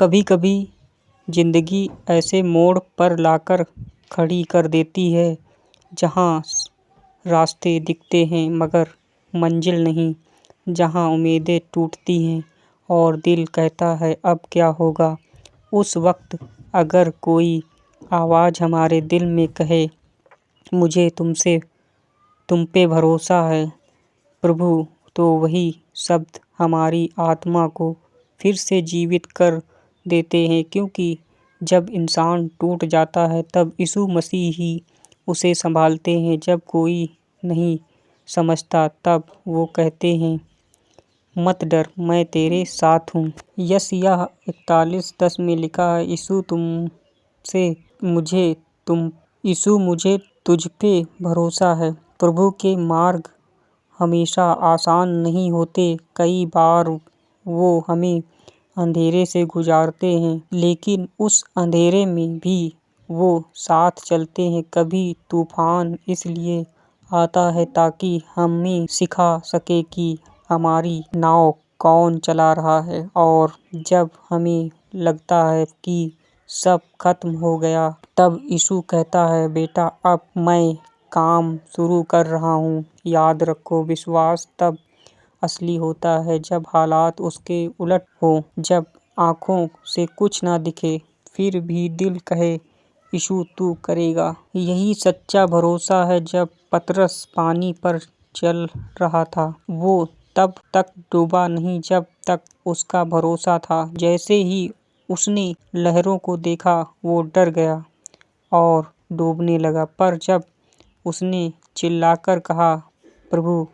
कभी कभी ज़िंदगी ऐसे मोड़ पर लाकर खड़ी कर देती है जहाँ रास्ते दिखते हैं मगर मंजिल नहीं, जहाँ उम्मीदें टूटती हैं और दिल कहता है अब क्या होगा। उस वक्त अगर कोई आवाज़ हमारे दिल में कहे मुझे तुम पे भरोसा है प्रभु, तो वही शब्द हमारी आत्मा को फिर से जीवित कर देते हैं। क्योंकि जब इंसान टूट जाता है तब यीशु मसीह ही उसे संभालते हैं। जब कोई नहीं समझता तब वो कहते हैं मत डर, मैं तेरे साथ हूँ। यशायाह 41:10 में लिखा है यीशु मुझे तुझ पे भरोसा है। प्रभु के मार्ग हमेशा आसान नहीं होते। कई बार वो हमें अंधेरे से गुजारते हैं, लेकिन उस अंधेरे में भी वो साथ चलते हैं। कभी तूफान इसलिए आता है ताकि हमें सिखा सके कि हमारी नाव कौन चला रहा है। और जब हमें लगता है कि सब खत्म हो गया तब यीशु कहता है बेटा अब मैं काम शुरू कर रहा हूँ। याद रखो, विश्वास तब असली होता है जब हालात उसके उलट हो, जब आँखों से कुछ ना दिखे फिर भी दिल कहे यीशु तू करेगा। यही सच्चा भरोसा है। जब पतरस पानी पर चल रहा था वो तब तक डूबा नहीं जब तक उसका भरोसा था। जैसे ही उसने लहरों को देखा वो डर गया और डूबने लगा। पर जब उसने चिल्लाकर कहा प्रभु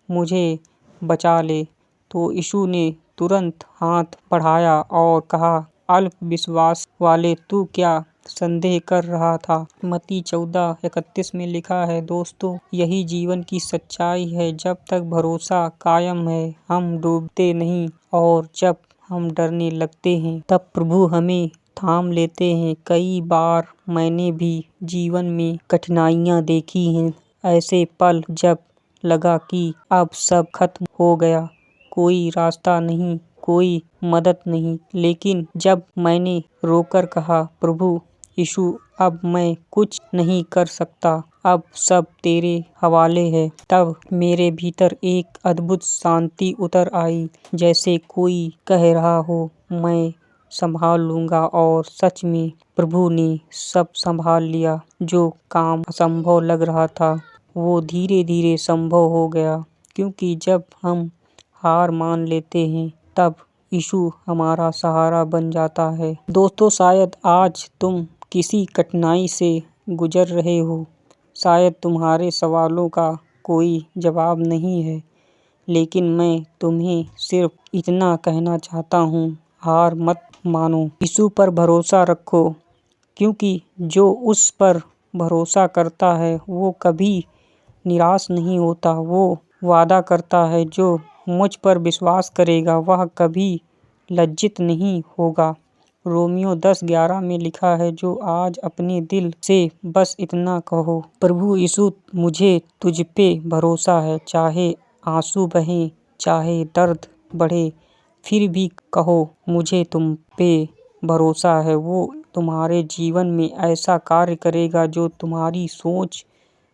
मुझे बचा ले, तो यीशु ने तुरंत हाथ बढ़ाया और कहा अल्प विश्वास वाले, तू क्या संदेह कर रहा था। मत्ती 14:31 में लिखा है दोस्तों, यही जीवन की सच्चाई है। जब तक भरोसा कायम है हम डूबते नहीं, और जब हम डरने लगते हैं तब प्रभु हमें थाम लेते हैं। कई बार मैंने भी जीवन में कठिनाइयाँ देखी हैं, ऐसे पल जब लगा कि अब सब खत्म हो गया, कोई रास्ता नहीं, कोई मदद नहीं। लेकिन जब मैंने रोकर कहा प्रभु यीशु अब मैं कुछ नहीं कर सकता, अब सब तेरे हवाले है, तब मेरे भीतर एक अद्भुत शांति उतर आई। जैसे कोई कह रहा हो मैं संभाल लूंगा। और सच में प्रभु ने सब संभाल लिया। जो काम असंभव लग रहा था वो धीरे धीरे संभव हो गया। क्योंकि जब हम हार मान लेते हैं तब यीशु हमारा सहारा बन जाता है। दोस्तों, शायद आज तुम किसी कठिनाई से गुजर रहे हो। शायद तुम्हारे सवालों का कोई जवाब नहीं है, लेकिन मैं तुम्हें सिर्फ इतना कहना चाहता हूँ, हार मत मानो, यीशु पर भरोसा रखो। क्योंकि जो उस पर भरोसा करता है वो कभी निराश नहीं होता। वो वादा करता है जो मुझ पर विश्वास करेगा वह कभी लज्जित नहीं होगा। रोमियो 10:11 में लिखा है जो आज अपने दिल से बस इतना कहो प्रभु यीशु मुझे तुझ पे भरोसा है। चाहे आंसू बहें, चाहे दर्द बढ़े, फिर भी कहो मुझे तुम पे भरोसा है। वो तुम्हारे जीवन में ऐसा कार्य करेगा जो तुम्हारी सोच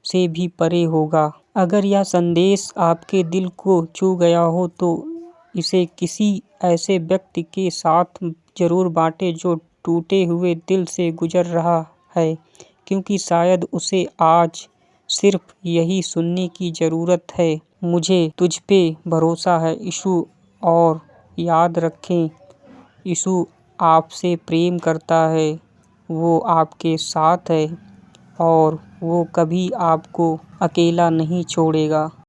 से भी परे होगा। अगर यह संदेश आपके दिल को छू गया हो तो इसे किसी ऐसे व्यक्ति के साथ जरूर बांटें जो टूटे हुए दिल से गुजर रहा है। क्योंकि शायद उसे आज सिर्फ यही सुनने की ज़रूरत है, मुझे तुझ पे भरोसा है यीशु। और याद रखें, यीशु आपसे प्रेम करता है, वो आपके साथ है और वो कभी आपको अकेला नहीं छोड़ेगा।